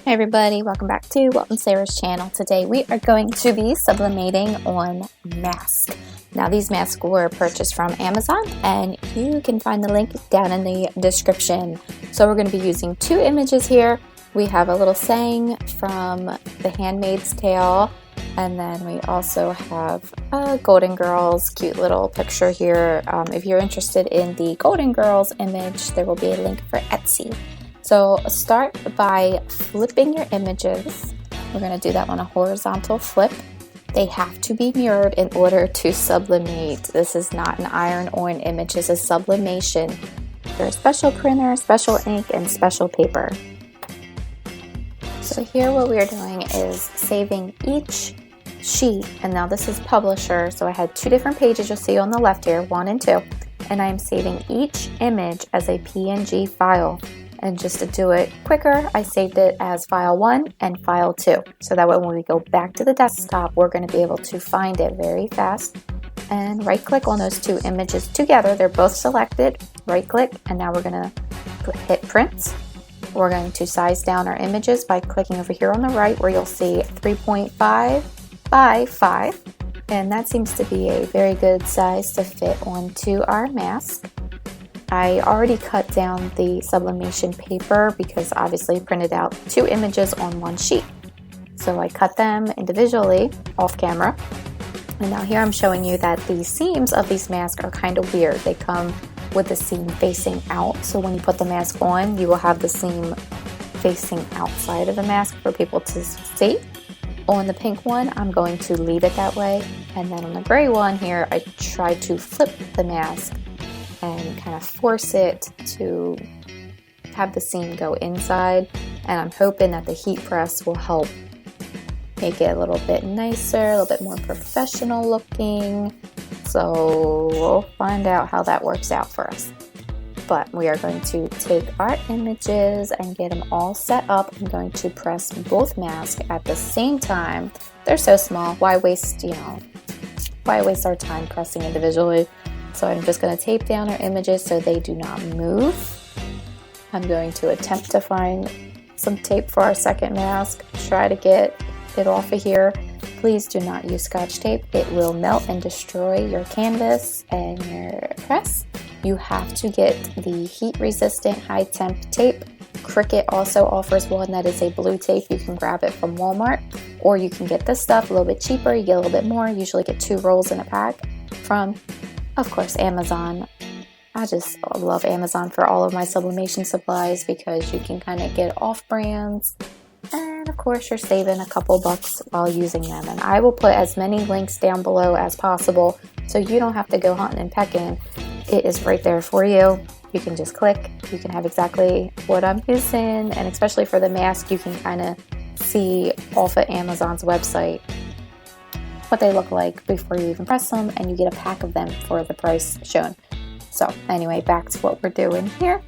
Hey everybody, welcome back to Walt and Sarah's channel. Today we are going to be sublimating on Mask. Now these masks were purchased from Amazon and you can find the link down in the description. So we're going to be using two images here. We have a little saying from the Handmaid's Tale, and then we also have a Golden Girls cute little picture here. If you're interested in the Golden Girls image, there will be a link for Etsy. So start by flipping your images. We're going to do that on a horizontal flip. They have to be mirrored in order to sublimate. This is not an iron-on image, it's a sublimation. There's a special printer, special ink, and special paper. So here what we are doing is saving each sheet, and now this is publisher, so I had two different pages you'll see on the left here, 1 and 2, and I'm saving each image as a PNG file. And just to do it quicker, I saved it as file 1 and file 2. So that way when we go back to the desktop, we're going to be able to find it very fast. And right click on those two images together. They're both selected. Right click, and now we're going to hit print. We're going to size down our images by clicking over here on the right where you'll see 3.5 by 5. And that seems to be a very good size to fit onto our mask. I already cut down the sublimation paper because obviously I printed out two images on one sheet. So I cut them individually off camera. And now here I'm showing you that the seams of these masks are kind of weird. They come with the seam facing out. So when you put the mask on, you will have the seam facing outside of the mask for people to see. On the pink one, I'm going to leave it that way. And then on the gray one here, I tried to flip the mask and kind of force it to have the seam go inside, and I'm hoping that the heat press will help make it a little bit nicer, a little bit more professional looking. So we'll find out how that works out for us. But we are going to take our images and get them all set up. I'm going to press both masks at the same time. They're so small, why waste our time pressing individually? So I'm just going to tape down our images so they do not move. I'm going to attempt to find some tape for our second mask. Try to get it off of here. Please do not use Scotch tape. It will melt and destroy your canvas and your press. You have to get the heat resistant high temp tape. Cricut also offers one that is a blue tape. You can grab it from Walmart, or you can get this stuff a little bit cheaper. You get a little bit more. You usually get 2 rolls in a pack from, of course, Amazon. I just love Amazon for all of my sublimation supplies because you can kind of get off brands, and of course you're saving a couple bucks while using them. And I will put as many links down below as possible so you don't have to go hunting and pecking. It is right there for you. You can just click. You can have exactly what I'm using, and especially for the mask, you can kind of see off of Amazon's website what they look like before you even press them, and you get a pack of them for the price shown. So anyway, back to what we're doing here.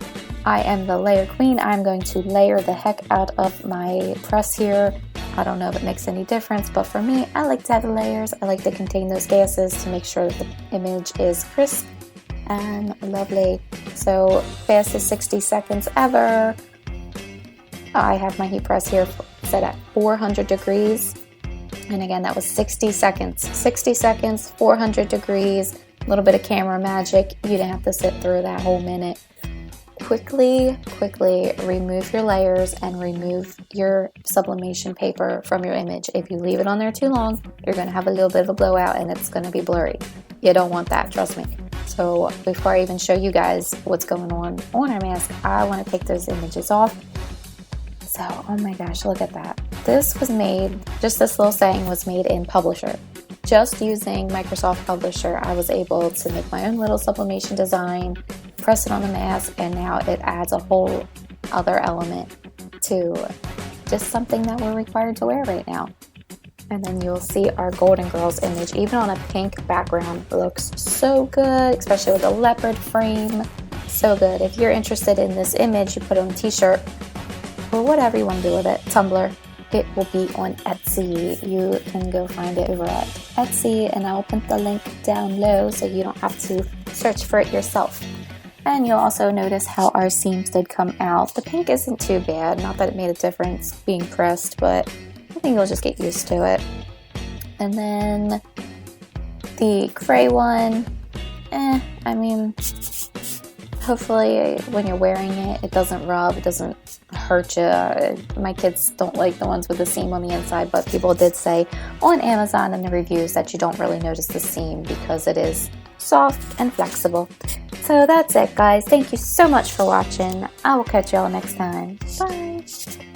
I am the layer queen. I'm going to layer the heck out of my press here. I don't know if it makes any difference, but for me, I like to have the layers. I like to contain those gases to make sure that the image is crisp and lovely. So fastest 60 seconds ever. I have my heat press here set at 400 degrees. And again, that was 60 seconds. 60 seconds, 400 degrees, a little bit of camera magic. You didn't have to sit through that whole minute. Quickly remove your layers and remove your sublimation paper from your image. If you leave it on there too long, you're going to have a little bit of a blowout and it's going to be blurry. You don't want that, trust me. So before I even show you guys what's going on our mask, I want to take those images off. So, oh my gosh, look at that. This was made, just this little saying was made in Publisher. Just using Microsoft Publisher, I was able to make my own little sublimation design, press it on the mask, and now it adds a whole other element to just something that we're required to wear right now. And then you'll see our Golden Girls image, even on a pink background, looks so good, especially with a leopard frame. So good. If you're interested in this image, you put it on a t-shirt, or whatever you want to do with it, Tumblr, it will be on Etsy. You can go find it over at Etsy, and I'll put the link down low so you don't have to search for it yourself. And you'll also notice how our seams did come out. The pink isn't too bad, not that it made a difference being pressed, but I think you'll just get used to it. And then the gray one, I mean, hopefully when you're wearing it, it doesn't rub, it doesn't hurt you. My kids don't like the ones with the seam on the inside, but people did say on Amazon in the reviews that you don't really notice the seam because it is soft and flexible. So that's it, guys. Thank you so much for watching. I will catch y'all next time. Bye.